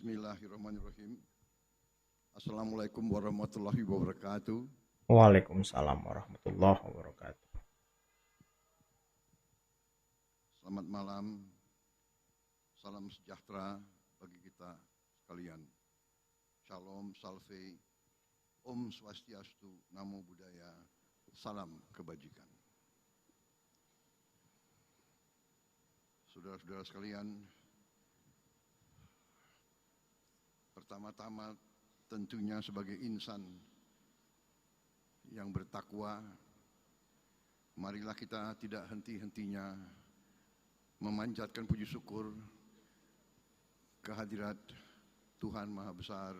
Bismillahirrahmanirrahim. Assalamualaikum warahmatullahi wabarakatuh. Waalaikumsalam warahmatullahi wabarakatuh. Selamat malam, salam sejahtera bagi kita sekalian. Shalom, salve, Om Swastiastu, Namo Buddhaya, salam kebajikan. Saudara-saudara sekalian, pertama-tama tentunya sebagai insan yang bertakwa, marilah kita tidak henti-hentinya memanjatkan puji syukur kehadirat Tuhan Maha Besar,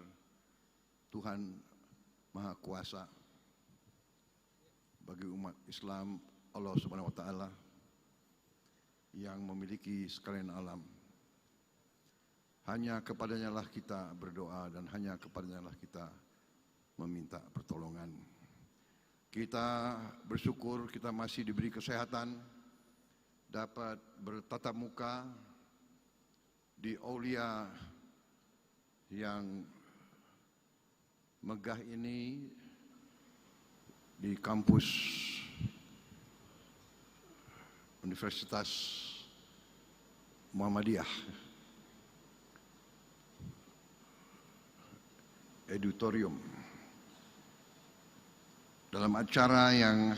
Tuhan Maha Kuasa bagi umat Islam, Allah Subhanahu wa Ta'ala yang memiliki sekalian alam. Hanya kepadanya lah kita berdoa dan hanya kepadanya lah kita meminta pertolongan. Kita bersyukur kita masih diberi kesehatan, dapat bertatap muka di aulia yang megah ini di kampus Universitas Muhammadiyah. Auditorium dalam acara yang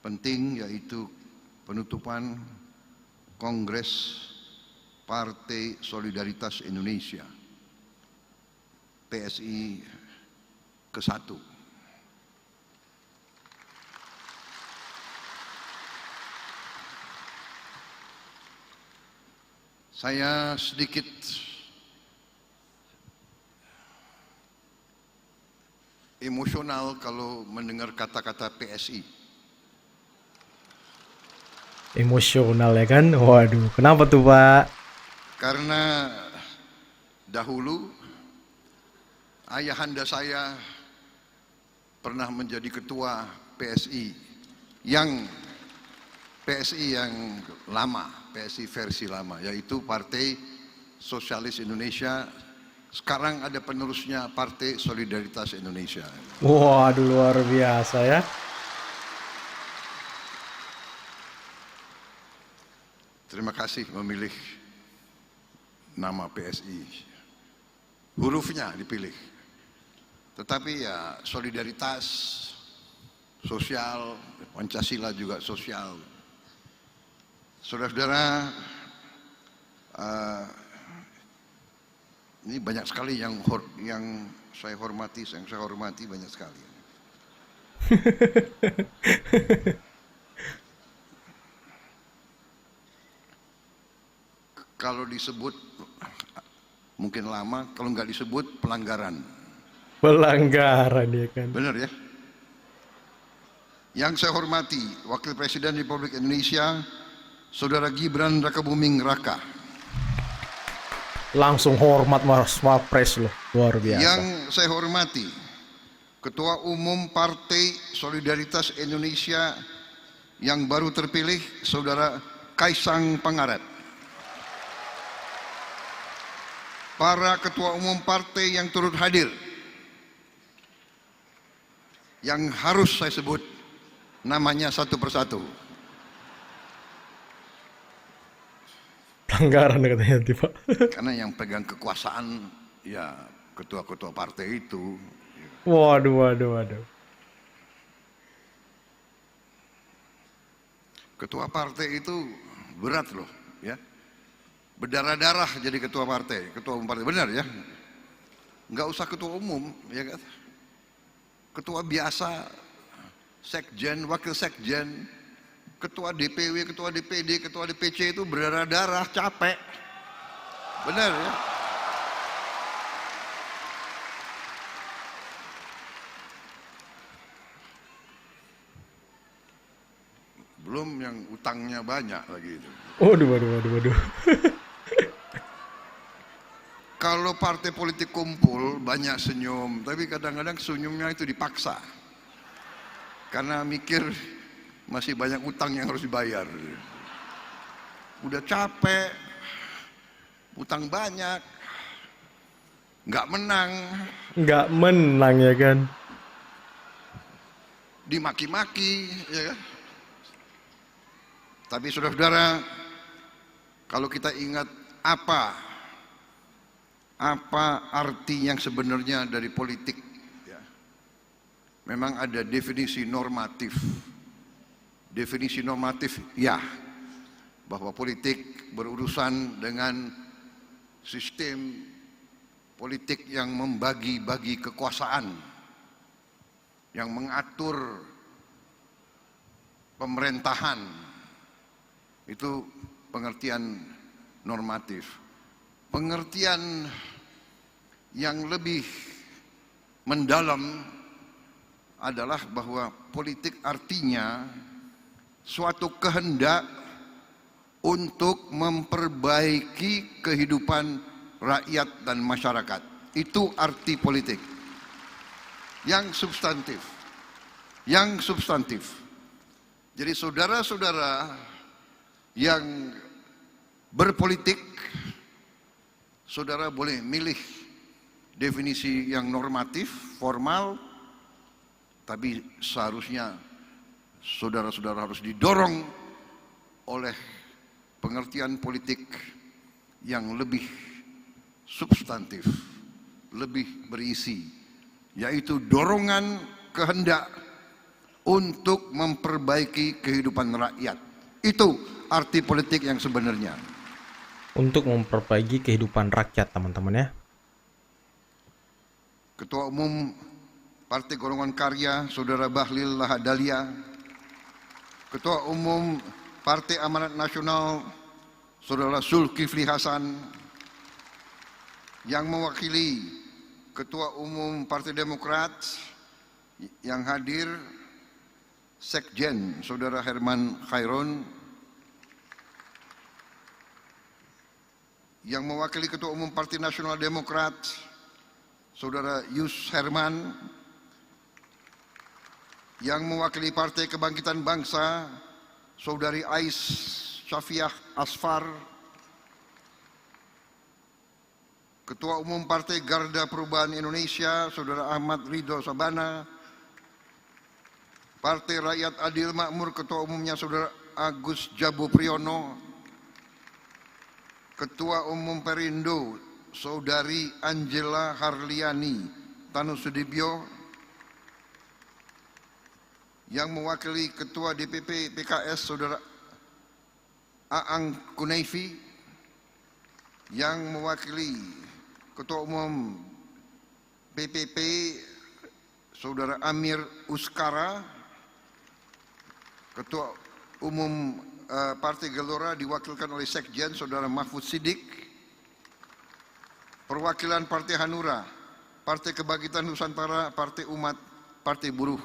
penting, yaitu penutupan Kongres Partai Solidaritas Indonesia PSI ke-1. Saya sedikit emosional kalau mendengar kata-kata PSI. Emosional ya kan? Waduh, kenapa tuh Pak? Karena dahulu ayahanda saya pernah menjadi ketua PSI yang lama, PSI versi lama, yaitu Partai Sosialis Indonesia. Sekarang ada penerusnya, Partai Solidaritas Indonesia. Waduh, luar biasa ya. Terima kasih memilih nama PSI. Hurufnya dipilih. Tetapi ya solidaritas, sosial, Pancasila juga sosial. Saudara-saudara, ini banyak sekali yang saya hormati banyak sekali. Kalau disebut mungkin lama, kalau nggak disebut pelanggaran. Pelanggaran ya kan. Benar ya? Yang saya hormati Wakil Presiden Republik Indonesia, Saudara Gibran Rakabuming Raka. Langsung hormat Mas Wapres loh, luar biasa. Yang saya hormati Ketua Umum Partai Solidaritas Indonesia yang baru terpilih, Saudara Kaisang Pangarep. Para ketua umum partai yang turut hadir, yang harus saya sebut namanya satu persatu. Pelanggaran katanya nanti Pak. Karena yang pegang kekuasaan ya ketua-ketua partai itu. Waduh. Ketua partai itu berat loh ya. Berdarah-darah jadi ketua partai, ketua umum partai, benar ya? Nggak usah ketua umum, ya kan? Ketua biasa, sekjen, wakil sekjen, ketua DPW, ketua DPD, ketua DPC itu berdarah-darah, capek. Benar ya? Belum yang utangnya banyak lagi itu. Waduh. Kalau partai politik kumpul banyak senyum, tapi kadang-kadang senyumnya itu dipaksa. Karena mikir masih banyak utang yang harus dibayar. Udah capek, utang banyak, nggak menang, Nggak menang ya kan. dimaki-maki, ya kan? Tapi saudara-saudara, kalau kita ingat apa arti yang sebenarnya dari politik, ya, memang ada definisi normatif. Definisi normatif, ya, bahwa politik berurusan dengan sistem politik yang membagi-bagi kekuasaan, yang mengatur pemerintahan. Itu pengertian normatif. Pengertian yang lebih mendalam adalah bahwa politik artinya suatu kehendak untuk memperbaiki kehidupan rakyat dan masyarakat. Itu arti politik yang substantif. Yang substantif. Jadi saudara-saudara yang berpolitik, saudara boleh milih definisi yang normatif, formal, tapi seharusnya saudara-saudara harus didorong oleh pengertian politik yang lebih substantif, lebih berisi, yaitu dorongan kehendak untuk memperbaiki kehidupan rakyat. Itu arti politik yang sebenarnya. Untuk memperbaiki kehidupan rakyat, teman-teman ya. Ketua Umum Partai Golongan Karya, Saudara Bahlil Lahadalia. Ketua Umum Partai Amanat Nasional, Saudara Zulkifli Hasan. Yang mewakili Ketua Umum Partai Demokrat yang hadir, Sekjen Saudara Herman Khairun. Yang mewakili Ketua Umum Partai Nasional Demokrat, Saudara Yus Herman. Yang mewakili Partai Kebangkitan Bangsa, Saudari Ais Syafiah Asfar. Ketua Umum Partai Garda Perubahan Indonesia, Saudara Ahmad Ridho Sabana. Partai Rakyat Adil Makmur, Ketua Umumnya Saudara Agus Jabo Priyono. Ketua Umum Perindo, Saudari Angela Harliani Tanusudibyo. Yang mewakili Ketua DPP PKS, Saudara Aang Kunaifi. Yang mewakili Ketua Umum PPP, Saudara Amir Uskara. Ketua Umum Partai Gelora diwakilkan oleh Sekjen, Saudara Mahfud Siddiq. Perwakilan Partai Hanura, Partai Kebangkitan Nusantara, Partai Umat, Partai Buruh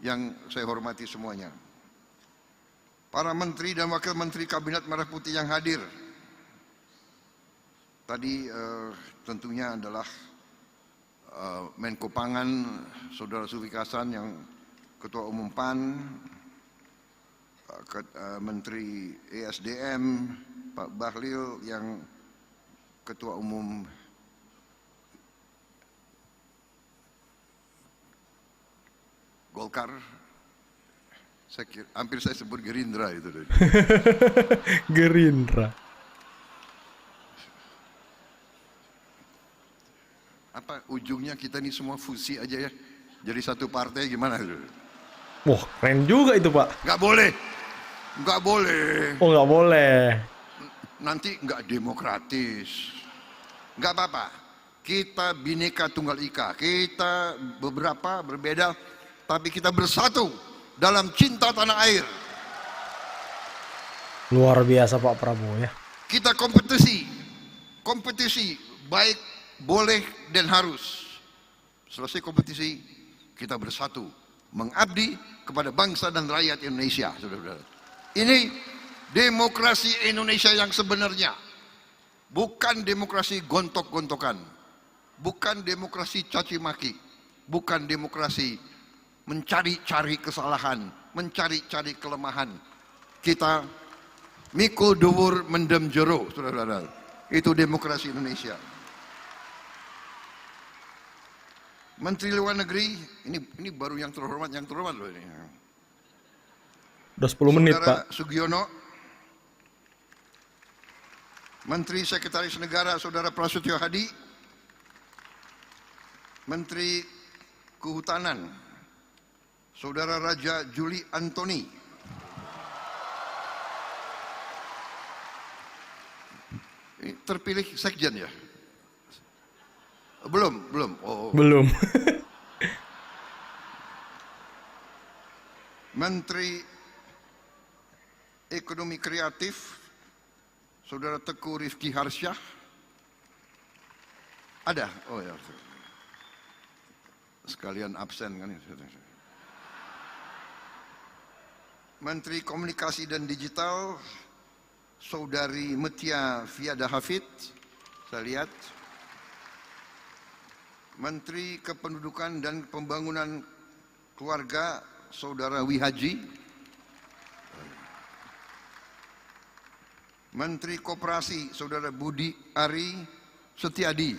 yang saya hormati semuanya. Para Menteri dan Wakil Menteri Kabinet Merah Putih yang hadir. Tadi tentunya adalah Menko Pangan, Saudara Zulkifli Hasan yang Ketua Umum PAN, Menteri ESDM, Pak Bahlil yang Ketua Umum Golkar. Saya kira, hampir saya sebut Gerindra itu. Gerindra. Apa ujungnya kita ini semua fusi aja ya, jadi satu partai gimana? Wah, keren juga itu, Pak. Nggak boleh, nggak boleh. Oh, nggak boleh. Nanti nggak demokratis. Nggak apa-apa. Kita Bhinneka Tunggal Ika. Kita beberapa berbeda, tapi kita bersatu dalam cinta tanah air. Luar biasa Pak Prabowo ya. Kita kompetisi, baik, boleh dan harus. Selesai kompetisi, kita bersatu mengabdi kepada bangsa dan rakyat Indonesia, saudara-saudara. Ini demokrasi Indonesia yang sebenarnya, bukan demokrasi gontok-gontokan, bukan demokrasi caci maki, bukan demokrasi mencari-cari kesalahan, mencari-cari kelemahan. Kita mikul dhuwur mendem jero, saudara-saudara. Itu demokrasi Indonesia. Menteri Luar Negeri, ini baru yang terhormat loh ini. Udah 10 menit, Saudara Pak. Sugiono. Menteri Sekretaris Negara Saudara Prasetyo Hadi. Menteri Kehutanan Saudara Raja Juli Antoni. Ini terpilih sekjen ya? Belum. Oh. Belum. Menteri Ekonomi Kreatif Saudara Teguh Rifki Harsyah. Ada? Oh ya. Sekalian absen kan. Menteri Komunikasi dan Digital Saudari Metia Fiada Hafid. Saya lihat. Menteri Kependudukan dan Pembangunan Keluarga Saudara Wihaji. Menteri Koperasi Saudara Budi Ari Setiadi.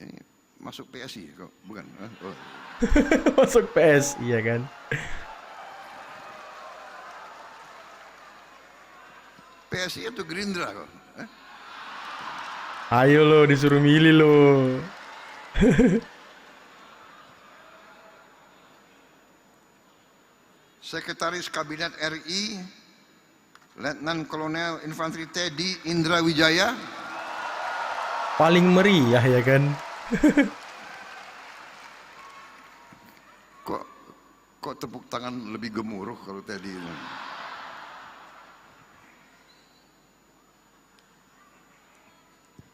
Ini masuk PSI kok, bukan? Oh. Masuk PS, iya kan? PSI itu Gerindra kok. Ayo lo, disuruh milih lo. Sekretaris Kabinet RI Letnan Kolonel Infanteri Teddy Indra Wijaya. Paling meriah ya kan? Kok tepuk tangan lebih gemuruh kalau Teddy ini.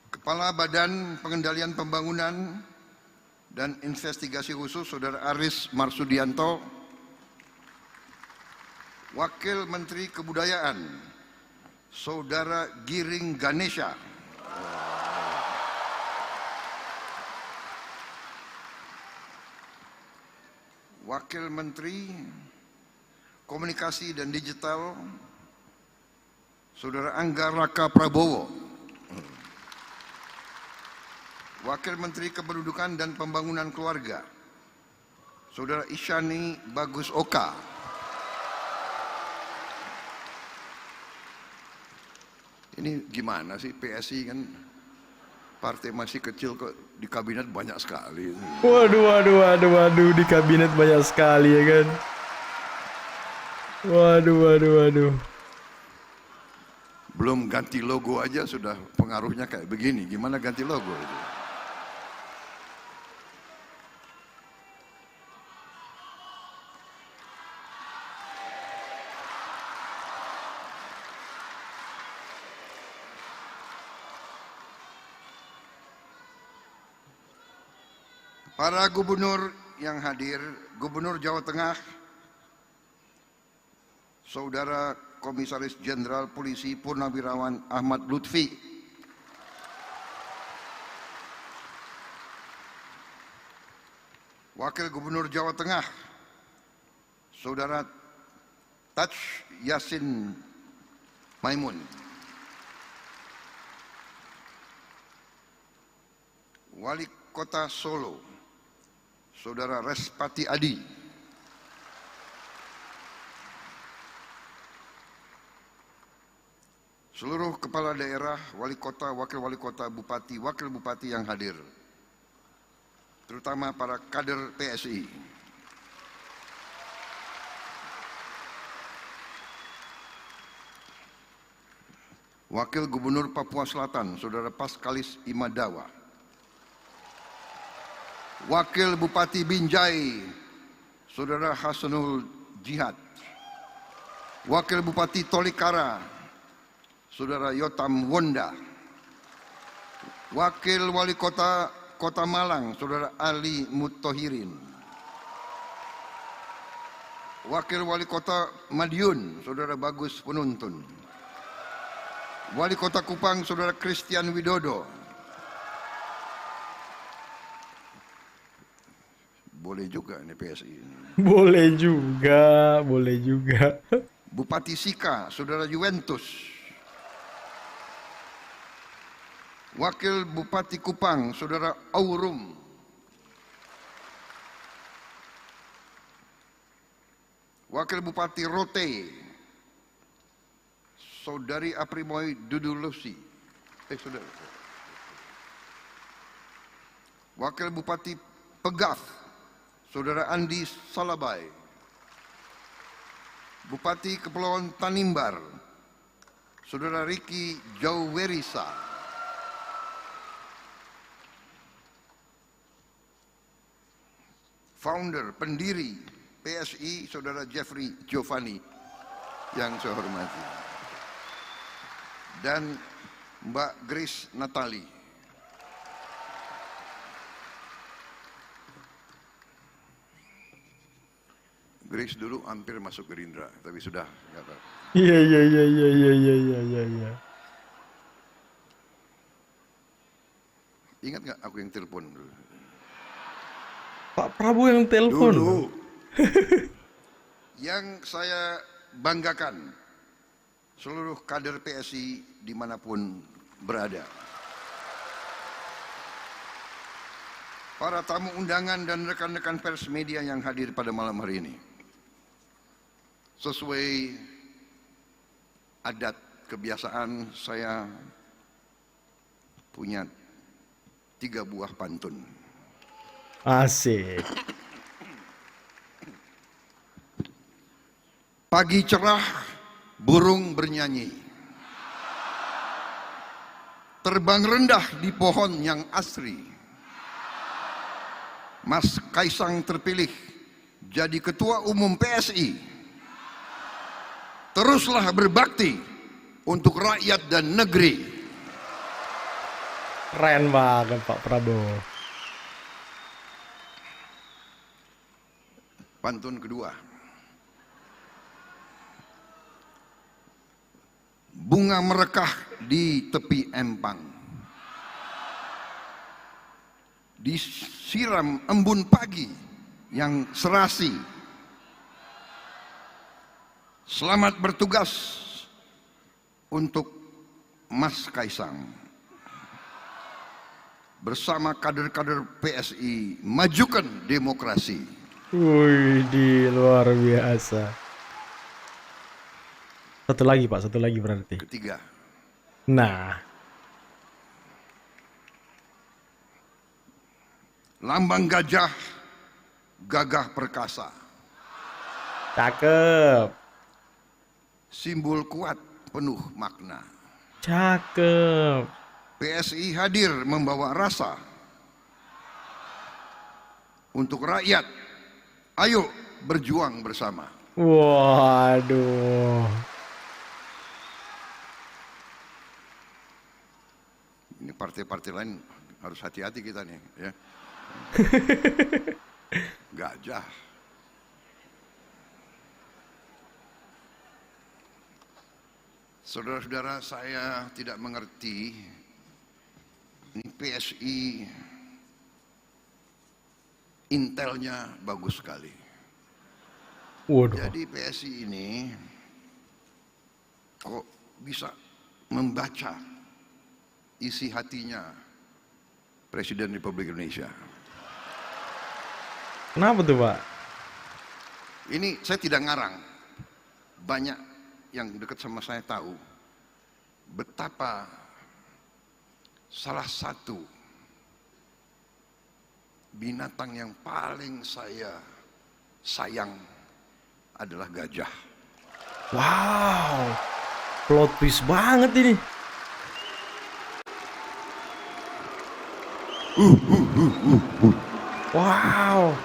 Kepala Badan Pengendalian Pembangunan dan Investigasi Khusus Saudara Aris Marsudianto. Wakil Menteri Kebudayaan Saudara Giring Ganesha. Wakil Menteri Komunikasi dan Digital Saudara Angga Raka Prabowo. Wakil Menteri Kependudukan dan Pembangunan Keluarga Saudara Isyani Bagus Oka. Ini gimana sih PSI kan partai masih kecil kok di kabinet banyak sekali. Waduh, di kabinet banyak sekali ya kan? Waduh. Belum ganti logo aja sudah pengaruhnya kayak begini. Gimana ganti logo itu? Para gubernur yang hadir, Gubernur Jawa Tengah, Saudara Komisaris Jenderal Polisi Purnawirawan Ahmad Lutfi, Wakil Gubernur Jawa Tengah, Saudara Taj Yasin Maimun, Wali Kota Solo, Saudara Respati Adi, seluruh kepala daerah, wali kota, wakil wali kota, bupati, wakil bupati yang hadir, terutama para kader PSI. Wakil Gubernur Papua Selatan, Saudara Paskalis Imadawa. Wakil Bupati Binjai, Saudara Hasanul Jihad. Wakil Bupati Tolikara, Saudara Yotam Wonda. Wakil Wali Kota Kota Malang, Saudara Ali Mutohirin. Wakil Wali Kota Madiun, Saudara Bagus Penuntun. Wali Kota Kupang, Saudara Christian Widodo. Boleh juga ini PSI ini. Boleh juga. Bupati Sika, Saudara Juventus. Wakil Bupati Kupang, Saudara Aurum. Wakil Bupati Rote, Saudari Aprimoy Dudulusi. Saudara. Wakil Bupati Pegaf, Saudara Andi Salabai. Bupati Kepulauan Tanimbar, Saudara Riki Jauwerisa. Founder, pendiri PSI, Saudara Jeffrey Giovanni yang saya hormati. Dan Mbak Grace Natali. Grace dulu hampir masuk Gerindra, tapi sudah nggak tahu. Iya. Ingat nggak aku yang telepon dulu? Pak Prabowo yang telepon. Dulu. Yang saya banggakan, seluruh kader PSI dimanapun berada. Para tamu undangan dan rekan-rekan pers media yang hadir pada malam hari ini. Sesuai adat kebiasaan, saya punya 3 buah pantun. Asik. Pagi cerah, burung bernyanyi. Terbang rendah di pohon yang asri. Mas Kaisang terpilih jadi Ketua Umum PSI. Teruslah berbakti untuk rakyat dan negeri. Keren banget Pak Prabowo. Pantun kedua. Bunga merekah di tepi empang. Disiram embun pagi yang serasi. Selamat bertugas untuk Mas Kaisang. Bersama kader-kader PSI, majukan demokrasi. Wih, luar biasa. Satu lagi Pak, satu lagi berarti. Ketiga. Nah. Lambang gajah, gagah perkasa. Cakep. Simbol kuat, penuh makna. Cakep. PSI hadir membawa rasa untuk rakyat. Ayo berjuang bersama. Waduh. Ini partai-partai lain harus hati-hati kita nih, ya. Gajah. Saudara-saudara, saya tidak mengerti. Ini PSI intelnya bagus sekali. Waduh. Jadi PSI ini kok bisa membaca isi hatinya Presiden Republik Indonesia. Kenapa tuh Pak? Ini saya tidak ngarang. Banyak yang dekat sama saya tahu betapa salah satu binatang yang paling saya sayang adalah gajah. Wow. Plot twist banget ini. Wow.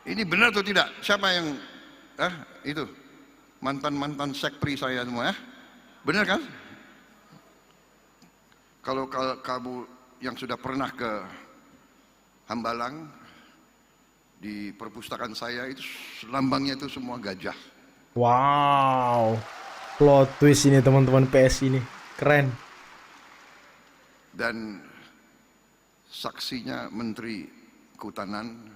Ini benar atau tidak? Siapa yang itu mantan sekpri saya semua, ya? Benar kan? Kalau kamu yang sudah pernah ke Hambalang, di perpustakaan saya itu lambangnya itu semua gajah. Wow. Plot twist ini teman-teman PS ini. Keren. Dan saksinya Menteri Kehutanan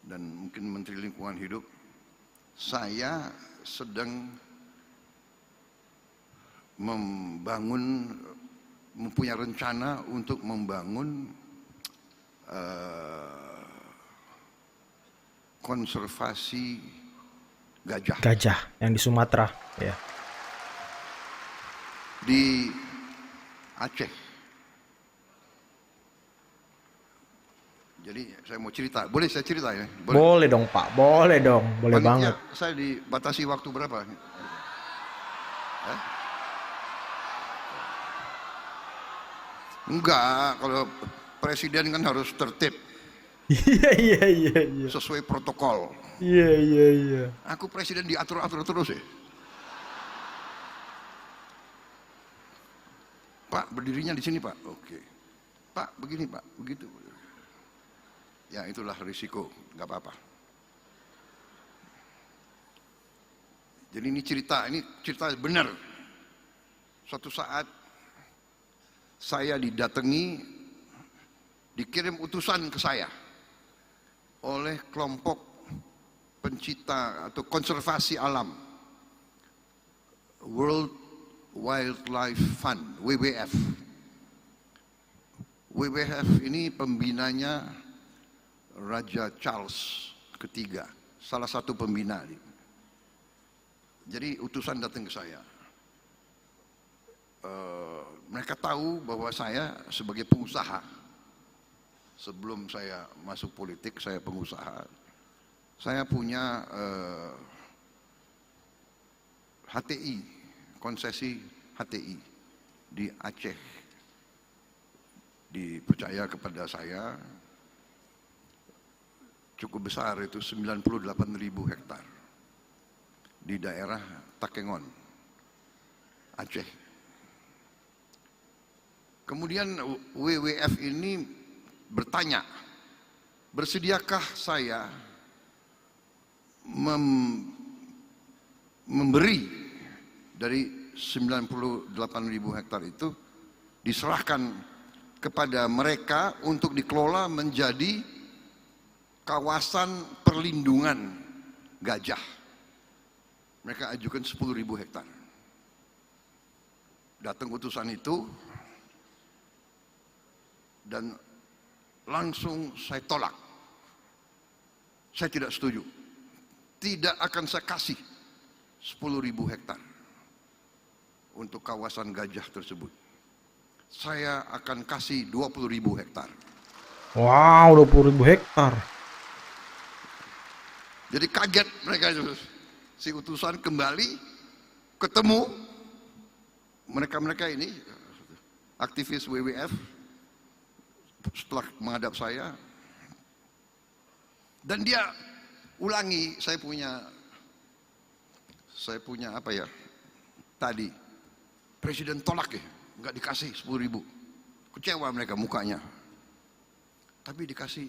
dan mungkin Menteri Lingkungan Hidup. Saya sedang mempunyai rencana untuk membangun konservasi gajah Gajah yang di Sumatera, ya. di Aceh. Jadi saya mau cerita, boleh saya cerita ya? Boleh dong Pak, boleh dong, boleh Panitia, banget. saya dibatasi waktu berapa? Enggak, kalau presiden kan harus tertib Iya iya iya iya. sesuai protokol. Iya iya iya. Aku presiden diatur-atur terus ya. Pak, berdirinya di sini Pak. Oke. Pak, begini Pak, begitu. Ya itulah risiko, nggak apa-apa. Jadi ini cerita benar. Suatu saat saya didatangi, dikirim utusan ke saya oleh kelompok pencipta atau konservasi alam, World Wildlife Fund, WWF. WWF ini pembinanya Raja Charles III, salah satu pembina. Jadi utusan datang ke saya. Mereka tahu bahwa saya sebagai pengusaha, sebelum saya masuk politik saya pengusaha, saya punya HTI, konsesi HTI di Aceh, dipercaya kepada saya cukup besar, itu 98.000 hektar di daerah Takengon, Aceh. Kemudian WWF ini bertanya, bersediakah saya memberi dari 98.000 hektar itu diserahkan kepada mereka untuk dikelola menjadi kawasan perlindungan gajah. Mereka ajukan 10.000 hektar. Datang utusan itu dan langsung saya tolak. Saya tidak setuju. Tidak akan saya kasih 10.000 hektar untuk kawasan gajah tersebut. Saya akan kasih 20.000 hektar. Wow, 20.000 hektar. Jadi kaget mereka itu. Si utusan kembali ketemu mereka ini aktivis WWF setelah menghadap saya, dan dia ulangi, saya punya apa ya tadi, presiden tolak ya, nggak dikasih 10.000, kecewa mereka mukanya, tapi dikasih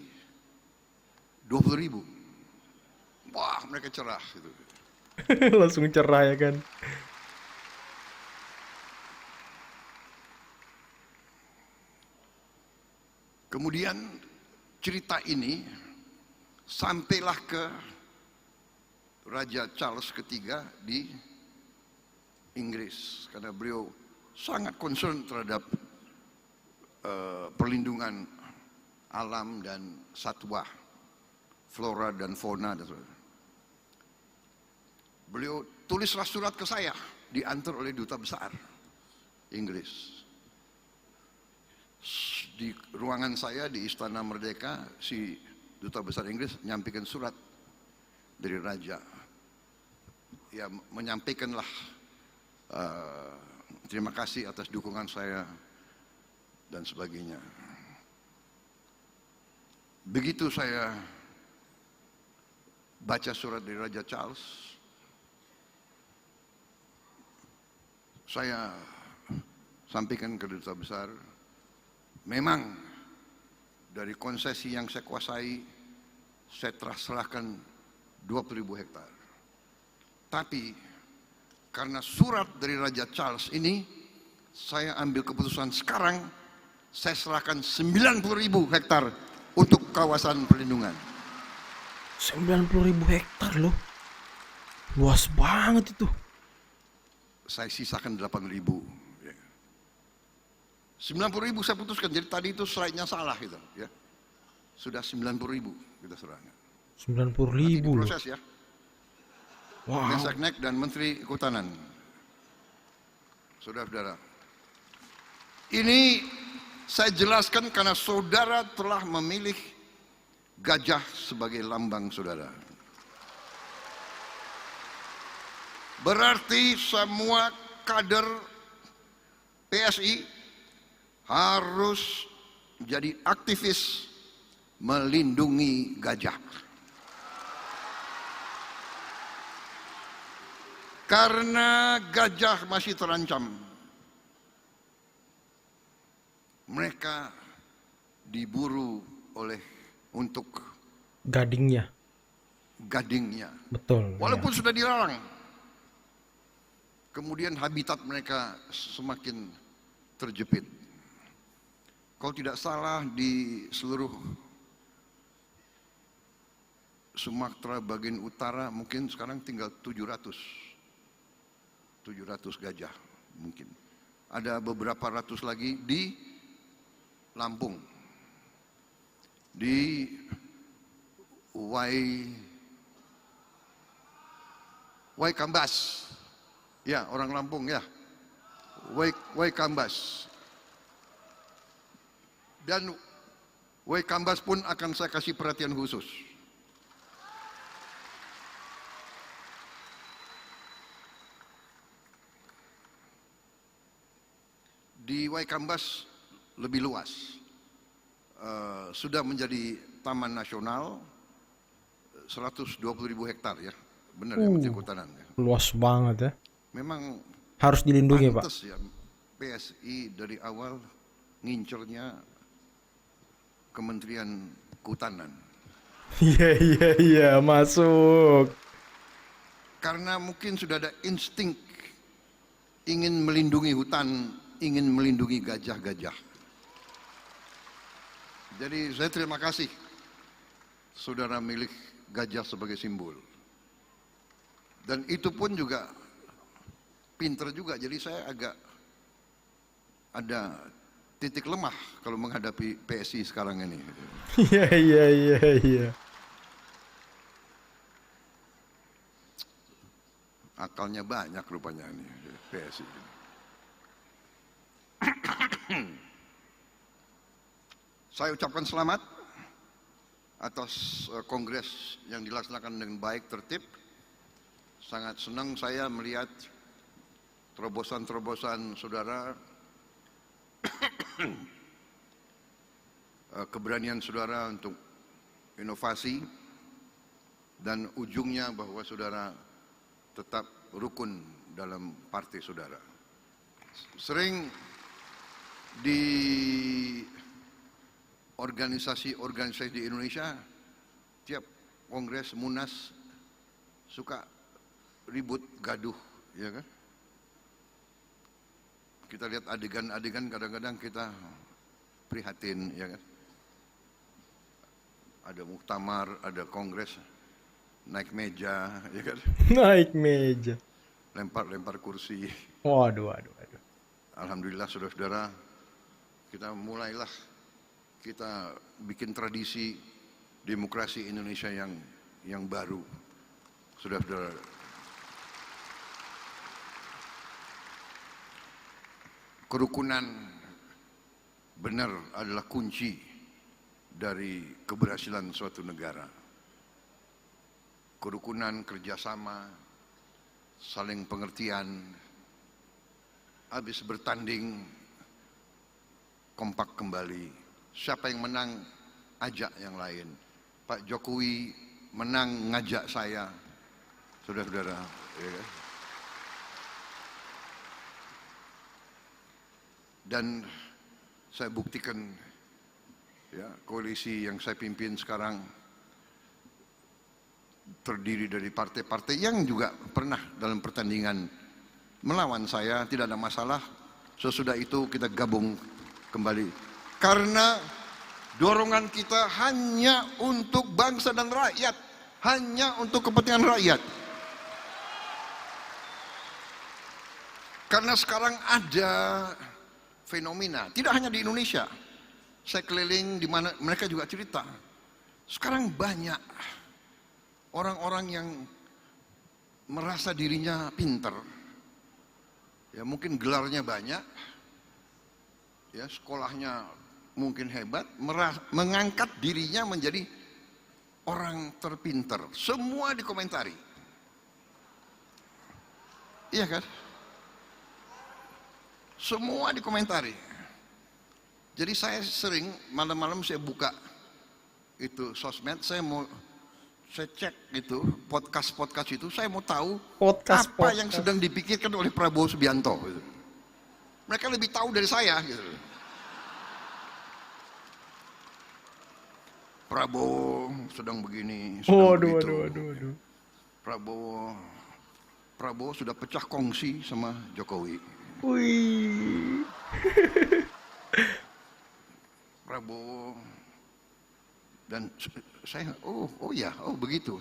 20.000, wah mereka cerah gitu. Langsung cerah ya kan. Kemudian cerita ini sampailah ke Raja Charles III di Inggris, karena beliau sangat concern terhadap perlindungan alam dan satwa, flora dan fauna dan sebagainya. Beliau tulislah surat ke saya, diantar oleh duta besar Inggris. Di ruangan saya di Istana Merdeka, si duta besar Inggris menyampaikan surat dari raja. Ya, menyampaikanlah terima kasih atas dukungan saya dan sebagainya. Begitu saya baca surat dari Raja Charles, saya sampaikan ke duta besar, memang dari konsesi yang saya kuasai, saya telah serahkan 20.000 hektar. Tapi karena surat dari Raja Charles ini, saya ambil keputusan sekarang, saya serahkan 90.000 hektar untuk kawasan perlindungan. 90.000 hektar loh. Luas banget itu. saya sisakan 8.000. 90.000 saya putuskan, jadi tadi itu slide-nya salah gitu ya. Sudah 90.000 kita serahkan. 90.000 loh. Proses ya. Wow. Menseknek dan Menteri Kehutanan. Saudara-saudara. Ini saya jelaskan karena saudara telah memilih gajah sebagai lambang saudara. Berarti semua kader PSI harus jadi aktivis melindungi gajah. Karena gajah masih terancam. Mereka diburu untuk Gadingnya. Betul. Walaupun ya. sudah dilarang. Kemudian habitat mereka semakin terjepit. Kalau tidak salah di seluruh Sumatera bagian utara mungkin sekarang tinggal 700 gajah mungkin. Ada beberapa ratus lagi di Lampung, di Waikambas, ya orang Lampung ya, Waikambas. Dan Waikambas pun akan saya kasih perhatian khusus. Di Waikambas lebih luas, sudah menjadi taman nasional 120.000 hektar ya, benar ya Menteri Kehutanan ya. Luas banget ya. Memang Harus dilindungi Pak. pantes ya PSI dari awal ngincernya Kementerian Kehutanan. Iya masuk. Karena mungkin sudah ada insting ingin melindungi hutan, ingin melindungi gajah-gajah. Jadi saya terima kasih saudara milik gajah sebagai simbol. Dan itu pun juga pinter juga, jadi saya agak ada titik lemah kalau menghadapi PSI sekarang ini. Iya. Akalnya banyak rupanya ini PSI. Saya ucapkan selamat atas kongres yang dilaksanakan dengan baik, tertib. Sangat senang saya melihat terobosan-terobosan saudara, keberanian saudara untuk inovasi, dan ujungnya bahwa saudara tetap rukun dalam partai saudara. Sering di organisasi-organisasi di Indonesia, tiap kongres munas suka ribut gaduh, ya kan? Kita lihat adegan-adegan kadang-kadang kita prihatin, ya kan? Ada muktamar, ada kongres, naik meja, ya kan? Naik meja. Lempar-lempar kursi. Waduh. Alhamdulillah saudara-saudara, kita bikin tradisi demokrasi Indonesia yang baru. Saudara-saudara, kerukunan benar adalah kunci dari keberhasilan suatu negara. Kerukunan, kerjasama, saling pengertian, habis bertanding kompak kembali. Siapa yang menang, ajak yang lain. Pak Jokowi menang, ngajak saya, saudara-saudara. Ya. Dan saya buktikan, ya, koalisi yang saya pimpin sekarang terdiri dari partai-partai yang juga pernah dalam pertandingan melawan saya, tidak ada masalah. Sesudah itu kita gabung kembali. Karena dorongan kita hanya untuk bangsa dan rakyat, hanya untuk kepentingan rakyat. Karena sekarang ada fenomena, tidak hanya di Indonesia. Saya keliling di mana mereka juga cerita. Sekarang banyak orang-orang yang merasa dirinya pinter. Ya mungkin gelarnya banyak. Ya sekolahnya mungkin hebat, mengangkat dirinya menjadi orang terpinter. Semua dikomentari. Iya kan? Semua dikomentari. Jadi saya sering malam-malam saya buka itu sosmed, saya cek itu podcast itu, saya mau tahu apa yang sedang dipikirkan oleh Prabowo Subianto. Gitu. Mereka lebih tahu dari saya. Gitu. Prabowo sedang begini, sedang begitu. Waduh. Prabowo sudah pecah kongsi sama Jokowi. Wih. Prabowo dan saya begitu.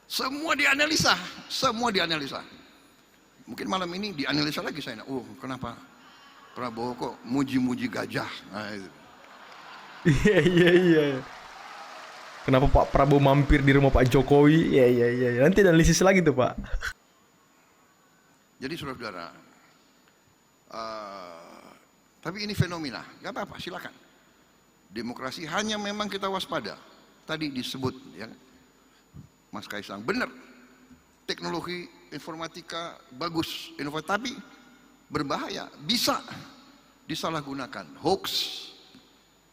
Semua dianalisa. Mungkin malam ini dianalisa lagi saya. Kenapa Prabowo kok muji-muji gajah? Nah, itu. Iya. Kenapa Pak Prabowo mampir di rumah Pak Jokowi? Iya. Nanti analisis lagi tuh Pak. Jadi saudara-saudara, tapi ini fenomena, gak apa-apa, silakan. Demokrasi hanya memang kita waspada. Tadi disebut, ya, Mas Kaisang, benar. Teknologi informatika bagus, inovatif, tapi berbahaya, bisa disalahgunakan. Hoax,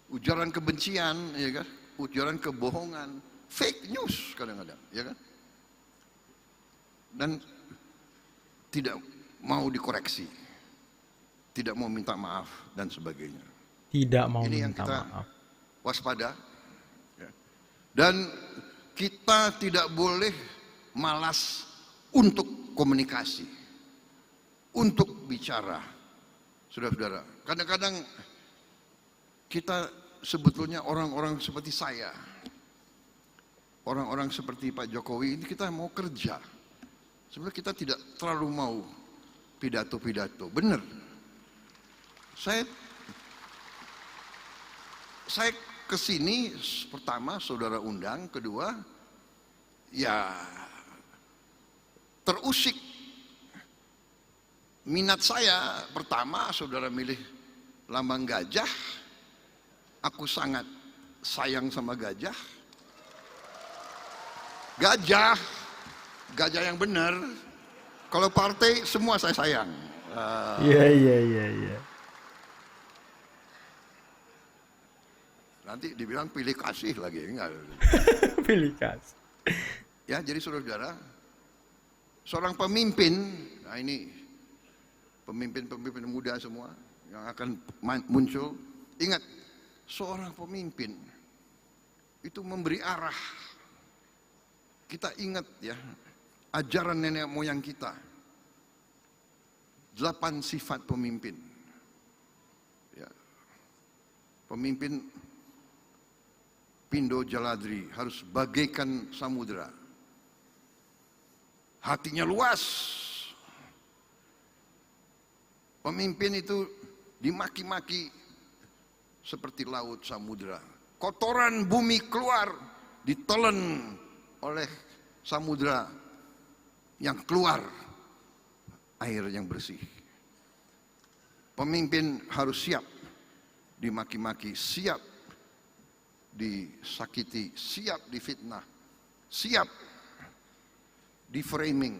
ujaran kebencian, ya kan, ujaran kebohongan, fake news kadang-kadang, ya kan. Dan tidak mau dikoreksi, tidak mau minta maaf dan sebagainya. Tidak mau Ini yang minta kita maaf. waspada, ya. Dan kita tidak boleh malas untuk komunikasi, untuk bicara. Saudara-saudara, kadang-kadang kita sebetulnya orang-orang seperti saya, orang-orang seperti Pak Jokowi ini kita mau kerja. Sebenarnya kita tidak terlalu mau pidato-pidato. Benar. Saya kesini pertama saudara undang, kedua ya terusik minat saya. Pertama saudara milih lambang gajah, aku sangat sayang sama gajah yang benar. Kalau partai semua saya sayang. Iya. Nanti dibilang pilih kasih lagi, enggak. Pilih kasih. Ya, jadi saudara-saudara, seorang pemimpin, nah ini pemimpin-pemimpin muda semua yang akan muncul, ingat, seorang pemimpin itu memberi arah. Kita ingat ya, ajaran nenek moyang kita, 8 sifat pemimpin. Ya. Pemimpin Pindo Jaladri harus bagaikan samudera. Hatinya luas. Pemimpin itu dimaki-maki seperti laut samudera. Kotoran bumi keluar, ditelan oleh samudera yang keluar air yang bersih. Pemimpin harus siap dimaki-maki, siap disakiti, siap difitnah, siap di framing.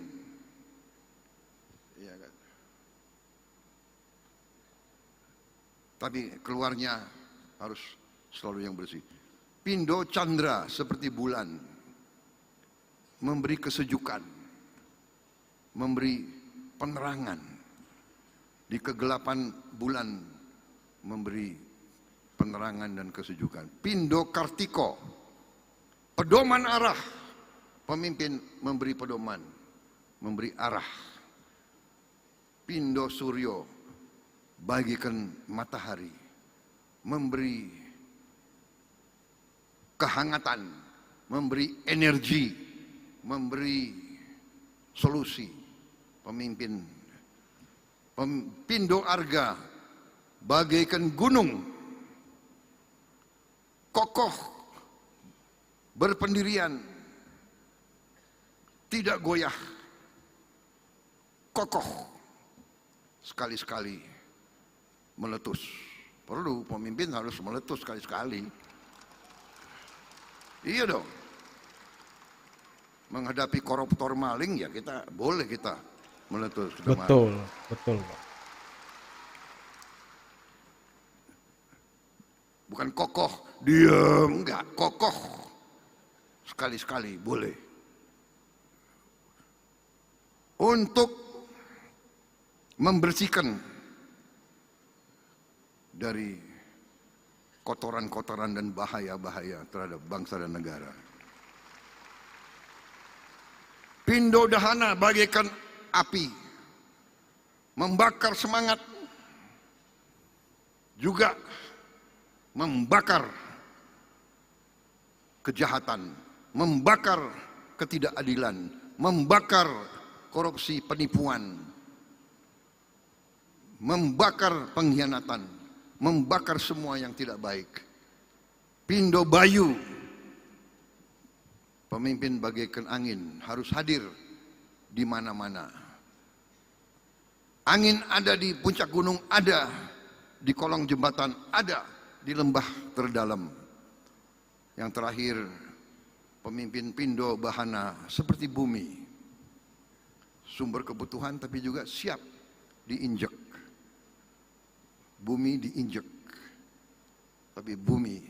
Ya kan? Tapi keluarnya harus selalu yang bersih. Pindo Chandra seperti bulan, memberi kesejukan, memberi penerangan di kegelapan bulan, memberi penerangan dan kesejukan. Pindo Kartiko, pedoman arah, pemimpin memberi pedoman, memberi arah. Pindo Suryo, bagikan matahari, memberi kehangatan, memberi energi, memberi solusi. pemimpin Pindo Arga bagaikan gunung, kokoh, berpendirian, tidak goyah, kokoh, sekali-sekali meletus. Perlu pemimpin harus meletus sekali-sekali. Iya dong. Menghadapi koruptor maling ya kita boleh kita meletus. Betul, betul, Pak. Bukan kokoh, diam, enggak, kokoh. Sekali-sekali boleh. Untuk membersihkan dari kotoran-kotoran dan bahaya-bahaya terhadap bangsa dan negara. Pindo Dahana bagaikan api, membakar semangat, juga membakar kejahatan, membakar ketidakadilan, membakar korupsi penipuan, membakar pengkhianatan, membakar semua yang tidak baik. Pindo Bayu, pemimpin bagaikan angin, harus hadir di mana-mana. Angin ada di puncak gunung, ada di kolong jembatan, ada di lembah terdalam. Yang terakhir, pemimpin Pindo Bahana seperti bumi, sumber kebutuhan tapi juga siap diinjek. Bumi diinjek, tapi bumi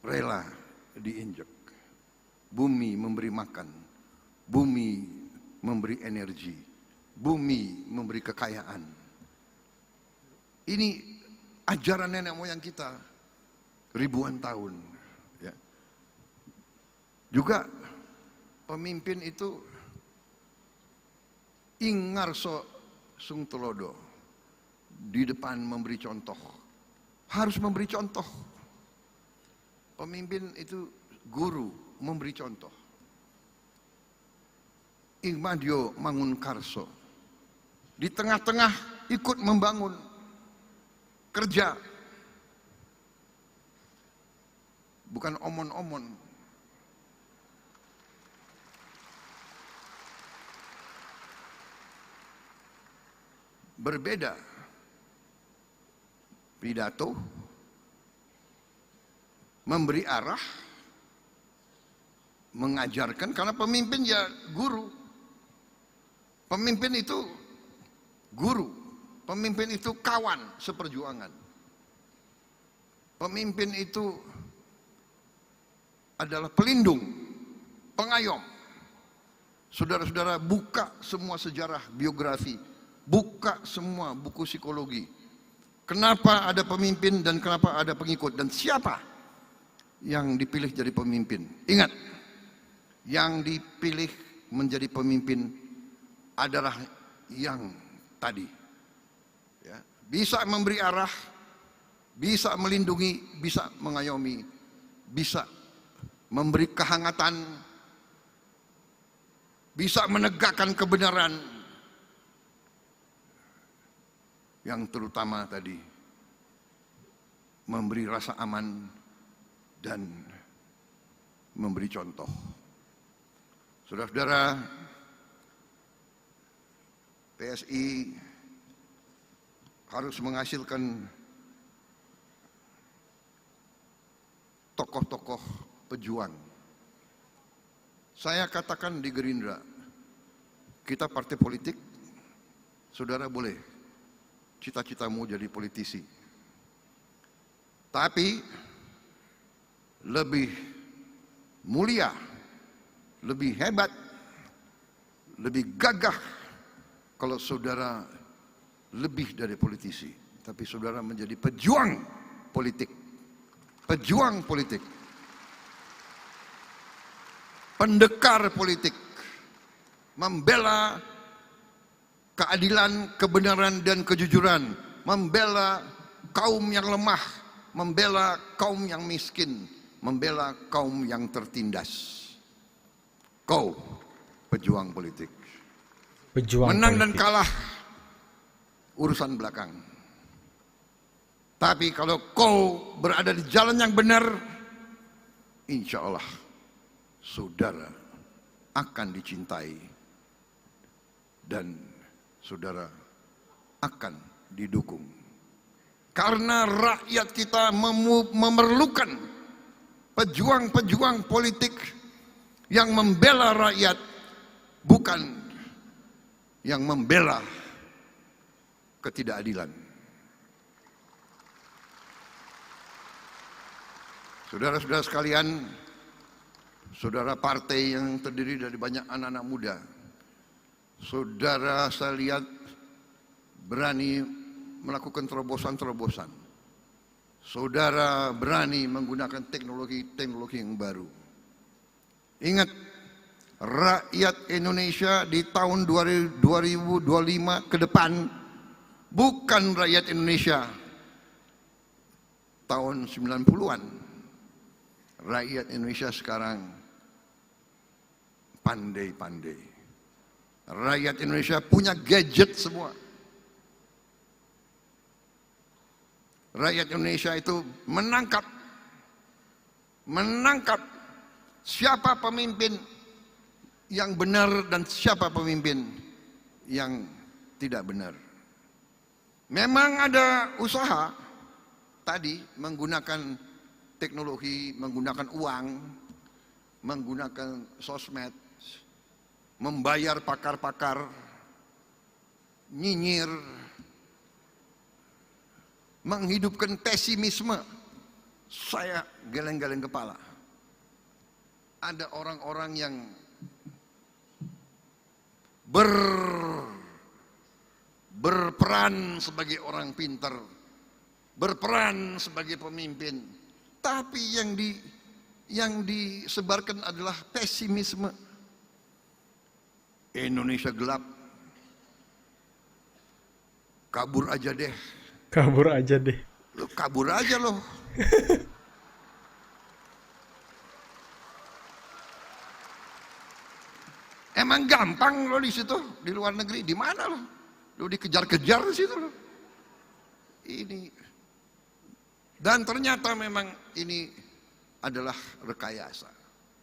rela diinjek. Bumi memberi makan, bumi memberi energi, bumi memberi kekayaan. Ini ajaran nenek moyang kita ribuan tahun. Ya. Juga pemimpin itu Ingarso Sungtulodo di depan memberi contoh, harus memberi contoh. Pemimpin itu guru, memberi contoh. Ingmadio Mangunkarso di tengah-tengah ikut membangun, kerja, bukan omon-omon. Berbeda pidato, memberi arah, mengajarkan, karena pemimpin ya guru. Pemimpin itu guru, pemimpin itu kawan seperjuangan. Pemimpin itu adalah pelindung, pengayom. Saudara-saudara, buka semua sejarah biografi, buka semua buku psikologi. Kenapa ada pemimpin dan kenapa ada pengikut, dan siapa yang dipilih jadi pemimpin. Ingat, yang dipilih menjadi pemimpin adalah yang tadi, ya, bisa memberi arah, bisa melindungi, bisa mengayomi, bisa memberi kehangatan, bisa menegakkan kebenaran, yang terutama tadi memberi rasa aman dan memberi contoh. Saudara-saudara, PSI harus menghasilkan tokoh-tokoh pejuang. Saya katakan di Gerindra, kita partai politik, saudara boleh cita-citamu jadi politisi. Tapi lebih mulia, lebih hebat, lebih gagah kalau saudara lebih dari politisi, tapi saudara menjadi pejuang politik. Pejuang politik. Pendekar politik. Membela keadilan, kebenaran, dan kejujuran, membela kaum yang lemah, membela kaum yang miskin, membela kaum yang tertindas. Kau pejuang politik. Pejuang Menang dan politik. kalah urusan belakang. Tapi kalau kau berada di jalan yang benar, insya Allah saudara akan dicintai dan saudara akan didukung. Karena rakyat kita memerlukan pejuang-pejuang politik yang membela rakyat, bukan yang membela ketidakadilan. Saudara-saudara sekalian, saudara partai yang terdiri dari banyak anak-anak muda, saudara saya lihat berani melakukan terobosan-terobosan. Saudara berani menggunakan teknologi-teknologi yang baru. Ingat, rakyat Indonesia di tahun 2025 ke depan bukan rakyat Indonesia tahun 90-an. Rakyat Indonesia sekarang pandai-pandai. Rakyat Indonesia punya gadget semua. Rakyat Indonesia itu menangkap siapa pemimpin yang benar dan siapa pemimpin yang tidak benar. Memang ada usaha tadi menggunakan teknologi, menggunakan uang, menggunakan sosmed, membayar pakar-pakar, nyinyir, menghidupkan pesimisme. Saya geleng-geleng kepala. Ada orang-orang yang berperan sebagai orang pintar, berperan sebagai pemimpin, tapi yang disebarkan adalah pesimisme. Indonesia gelap, kabur aja deh. Kabur aja deh. Lo kabur aja loh. Emang gampang lo di situ, di luar negeri, di mana lo? Lo dikejar-kejar di situ lo. Ini, dan ternyata memang ini adalah rekayasa.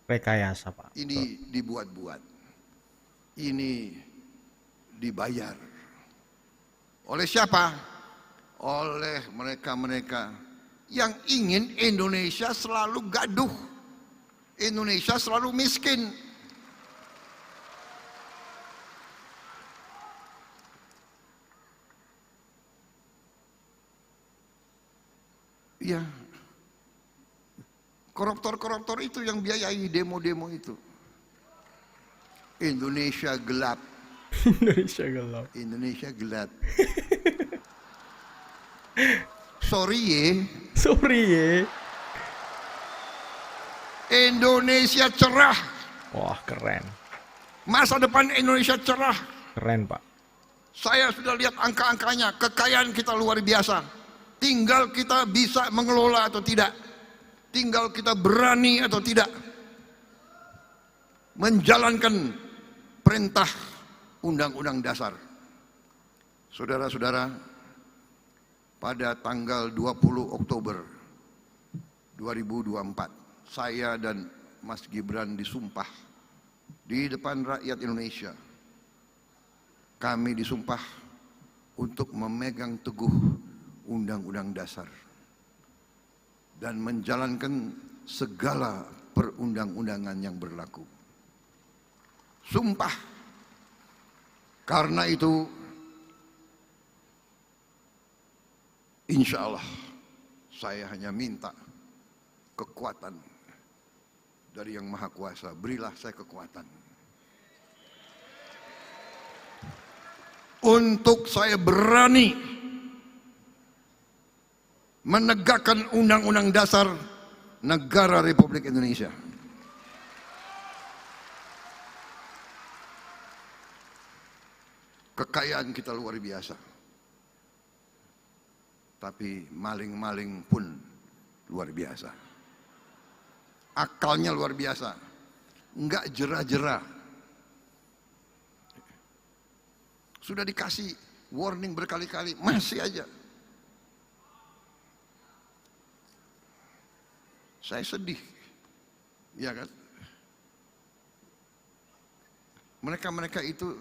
Rekayasa, Pak. Ini dibuat-buat. Ini dibayar. Oleh siapa? Oleh mereka-mereka yang ingin Indonesia selalu gaduh. Indonesia selalu miskin. Ya, koruptor-koruptor itu yang biayai demo-demo itu. Indonesia gelap. Indonesia gelap. Indonesia gelap. Sorry ye. Sorry ya. Indonesia cerah. Wah, keren. Masa depan Indonesia cerah. Keren, Pak. Saya sudah lihat angka-angkanya. Kekayaan kita luar biasa. Tinggal kita bisa mengelola atau tidak. Tinggal kita berani atau tidak menjalankan perintah Undang-Undang Dasar. Saudara-saudara, pada tanggal 20 Oktober 2024, saya dan Mas Gibran disumpah di depan rakyat Indonesia. Kami disumpah untuk memegang teguh Undang-Undang Dasar dan menjalankan segala perundang-undangan yang berlaku. Sumpah. Karena itu, insya Allah saya hanya minta kekuatan dari Yang Maha Kuasa. Berilah saya kekuatan untuk saya berani menegakkan Undang-Undang Dasar Negara Republik Indonesia. Kekayaan kita luar biasa. Tapi maling-maling pun luar biasa. Akalnya luar biasa. Enggak jera-jera. Sudah dikasih warning berkali-kali, masih aja. Saya sedih, ya kan? Mereka-mereka itu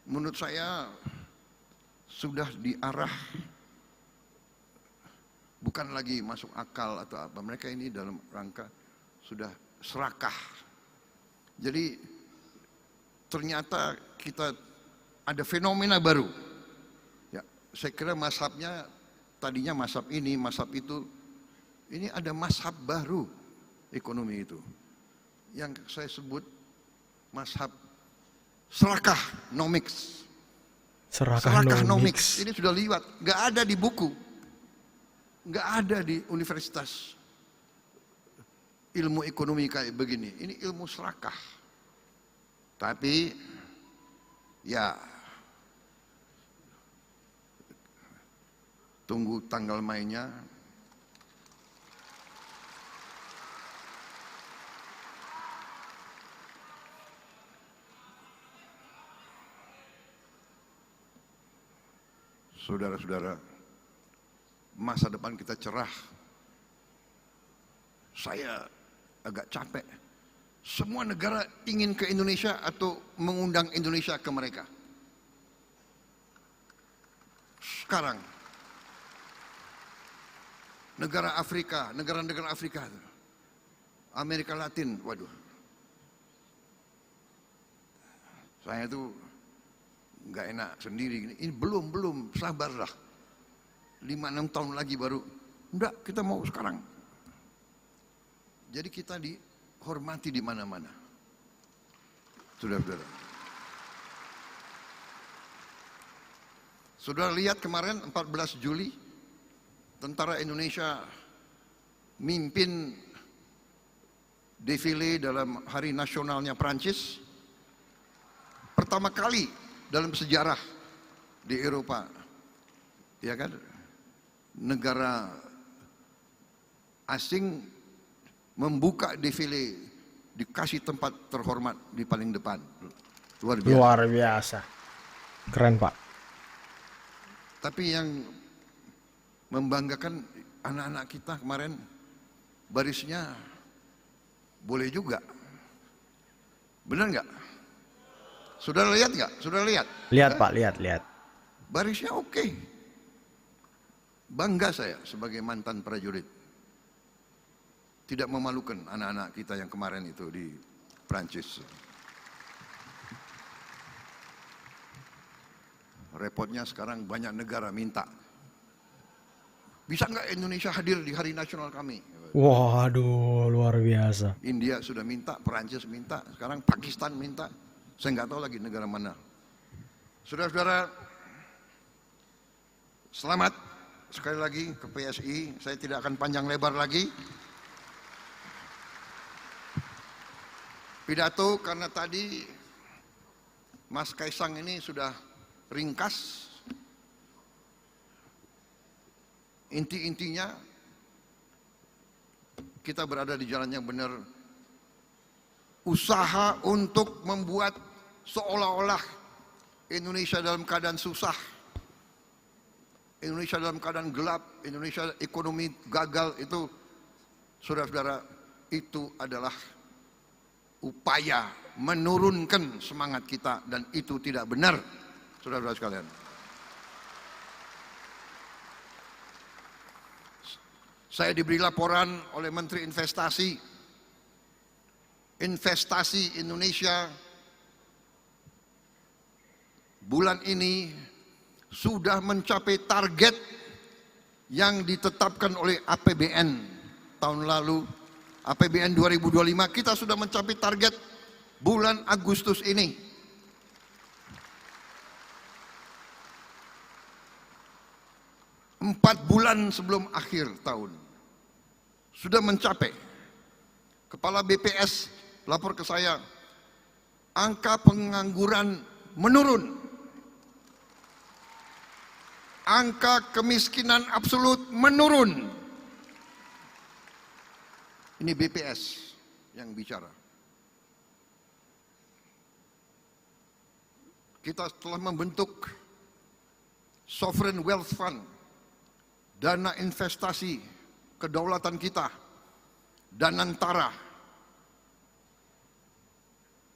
menurut saya sudah diarah, bukan lagi masuk akal atau apa. Mereka ini dalam rangka sudah serakah. Jadi ternyata kita ada fenomena baru. Ya, saya kira mazhabnya tadinya mazhab ini, mazhab itu. Ini ada mazhab baru ekonomi itu. Yang saya sebut mazhab serakah nomics. Serakah nomics. Ini sudah liwat, nggak ada di buku, nggak ada di universitas ilmu ekonomi kayak begini. Ini ilmu serakah. Tapi ya tunggu tanggal mainnya. Saudara-saudara, masa depan kita cerah. Saya agak capek. Semua negara ingin ke Indonesia atau mengundang Indonesia ke mereka. Sekarang, negara Afrika, negara-negara Afrika, Amerika Latin, waduh. Saya tuh nggak enak sendiri. Ini belum, sabarlah. 5-6 tahun lagi baru. Enggak, kita mau sekarang. Jadi kita dihormati di mana-mana. Saudara-saudara. Saudara lihat kemarin 14 Juli, tentara Indonesia mimpin defile dalam hari nasionalnya Prancis. Pertama kali dalam sejarah di Eropa, ya kan, negara asing membuka defile, dikasih tempat terhormat di paling depan. Luar biasa. Luar biasa. Keren, Pak. Tapi yang membanggakan anak-anak kita kemarin barisnya boleh juga. Benar nggak? Saudara lihat nggak? Saudara lihat? Lihat, Pak, lihat. Barisnya oke. Bangga saya sebagai mantan prajurit. Tidak memalukan anak-anak kita yang kemarin itu di Prancis. Repotnya sekarang banyak negara minta. Bisa nggak Indonesia hadir di hari nasional kami? Waduh, luar biasa. India sudah minta, Perancis minta, sekarang Pakistan minta. Saya nggak tahu lagi negara mana. Saudara-saudara, selamat sekali lagi ke PSI. Saya tidak akan panjang lebar lagi. Pidato karena tadi Mas Kaisang ini sudah ringkas. Inti-intinya kita berada di jalan yang benar. Usaha untuk membuat seolah-olah Indonesia dalam keadaan susah, Indonesia dalam keadaan gelap, Indonesia ekonomi gagal, itu saudara-saudara, itu adalah upaya menurunkan semangat kita, dan itu tidak benar, saudara-saudara sekalian. Saya diberi laporan oleh Menteri Investasi Indonesia bulan ini sudah mencapai target yang ditetapkan oleh APBN tahun lalu. APBN 2025 kita sudah mencapai target bulan Agustus ini. Empat bulan sebelum akhir tahun sudah mencapai. Kepala BPS lapor ke saya, angka pengangguran menurun, angka kemiskinan absolut menurun. Ini BPS yang bicara. kita telah membentuk Sovereign Wealth Fund, dana investasi kedaulatan kita, Danantara,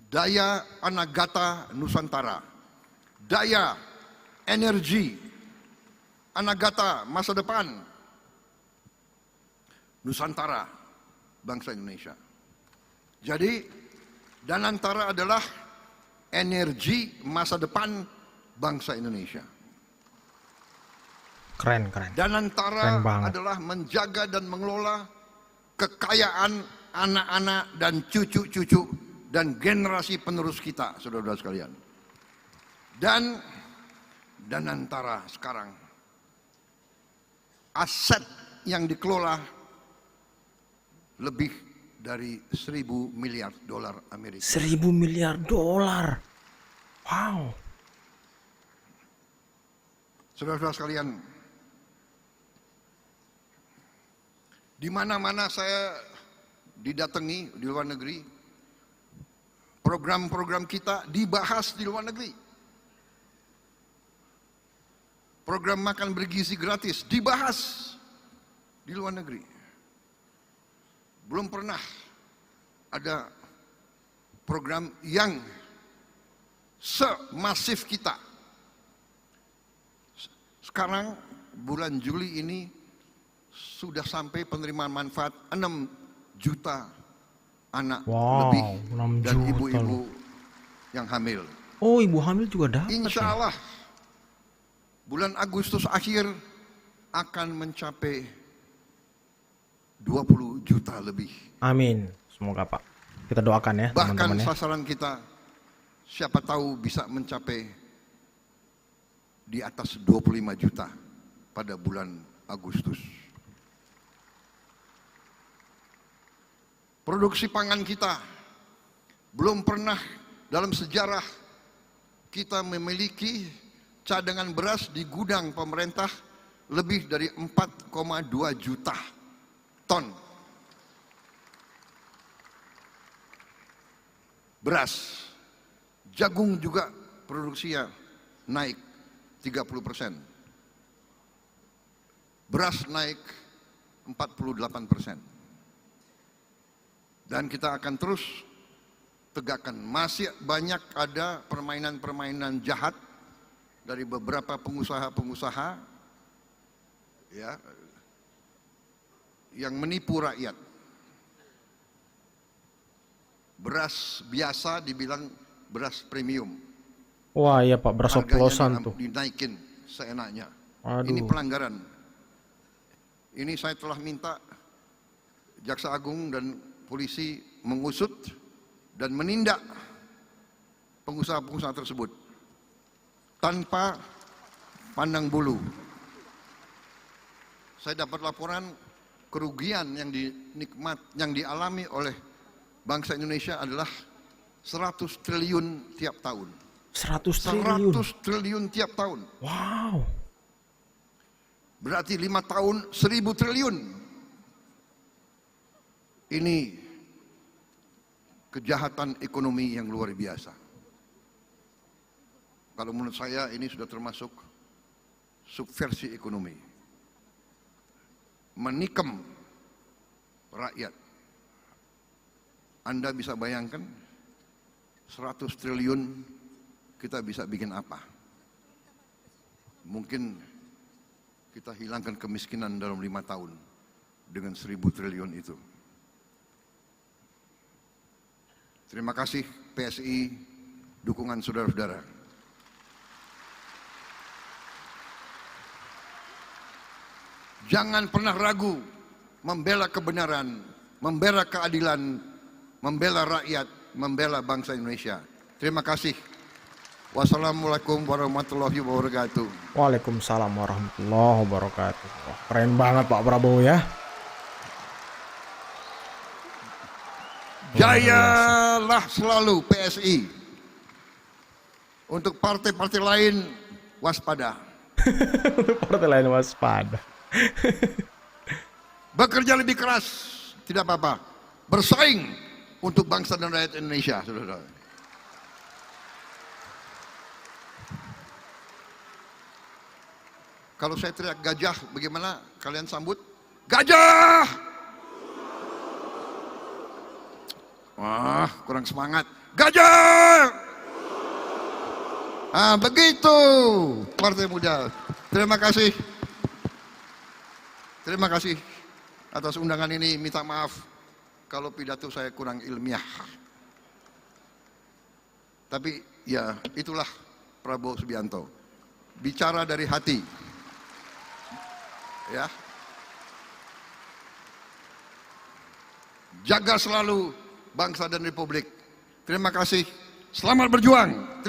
Daya Anagata Nusantara, Daya Energi Anagata masa depan Nusantara bangsa Indonesia. Jadi Danantara adalah energi masa depan bangsa Indonesia. Keren. Danantara Keren banget. adalah menjaga dan mengelola kekayaan anak-anak dan cucu-cucu dan generasi penerus kita, saudara-saudara sekalian. Dan Danantara sekarang aset yang dikelola lebih dari 1.000 miliar dolar Amerika. 1.000 miliar dolar. Wow. Saudara-saudara sekalian, di mana-mana saya didatangi di luar negeri, program-program kita dibahas di luar negeri. Program makan bergizi gratis dibahas di luar negeri. Belum pernah ada program yang semasif kita. Sekarang bulan Juli ini sudah sampai penerimaan manfaat 6 juta anak lebih 6 dan juta ibu-ibu loh. yang hamil. Oh, ibu hamil juga dapat. Insya ya? Allah bulan Agustus akhir akan mencapai 20 juta lebih. Amin. Semoga Pak. Kita doakan ya Bahkan teman-teman ya. sasaran kita siapa tahu bisa mencapai di atas 25 juta pada bulan Agustus. Produksi pangan kita belum pernah dalam sejarah kita memiliki cadangan beras di gudang pemerintah lebih dari 4,2 juta ton beras. Jagung juga produksinya naik 30%. Beras naik 48%. Dan kita akan terus tegakkan. Masih banyak ada permainan-permainan jahat dari beberapa pengusaha-pengusaha ya, yang menipu rakyat. Beras biasa dibilang beras premium. Wah iya Pak, beras oplosan tuh. Dinaikin seenaknya. Aduh. Ini pelanggaran. Ini saya telah minta Jaksa Agung dan polisi mengusut dan menindak pengusaha-pengusaha tersebut tanpa pandang bulu. Saya dapat laporan kerugian yang dialami oleh bangsa Indonesia adalah 100 triliun tiap tahun. 100 triliun. 100 triliun tiap tahun. Wow. Berarti 5 tahun 1.000 triliun. Ini kejahatan ekonomi yang luar biasa. Kalau menurut saya ini sudah termasuk subversi ekonomi. Menikam rakyat. Anda bisa bayangkan 100 triliun kita bisa bikin apa? Mungkin kita hilangkan kemiskinan dalam 5 tahun dengan 1.000 triliun itu. Terima kasih PSI, dukungan saudara-saudara. Jangan pernah ragu membela kebenaran, membela keadilan, membela rakyat, membela bangsa Indonesia. Terima kasih. Wassalamualaikum warahmatullahi wabarakatuh. Waalaikumsalam warahmatullahi wabarakatuh. Wah, keren banget Pak Prabowo ya. Jayalah selalu PSI. Untuk partai-partai lain waspada. Untuk partai lain waspada. Bekerja lebih keras, tidak apa-apa. Bersaing untuk bangsa dan rakyat Indonesia, saudara. Kalau saya teriak gajah, bagaimana kalian sambut? Gajah! Wah, kurang semangat. Gajah! Ah, begitu Partai Muda. Terima kasih. Terima kasih atas undangan ini. Minta maaf kalau pidato saya kurang ilmiah. Tapi ya itulah Prabowo Subianto. Bicara dari hati. Ya. Jaga selalu bangsa dan republik. Terima kasih. Selamat berjuang.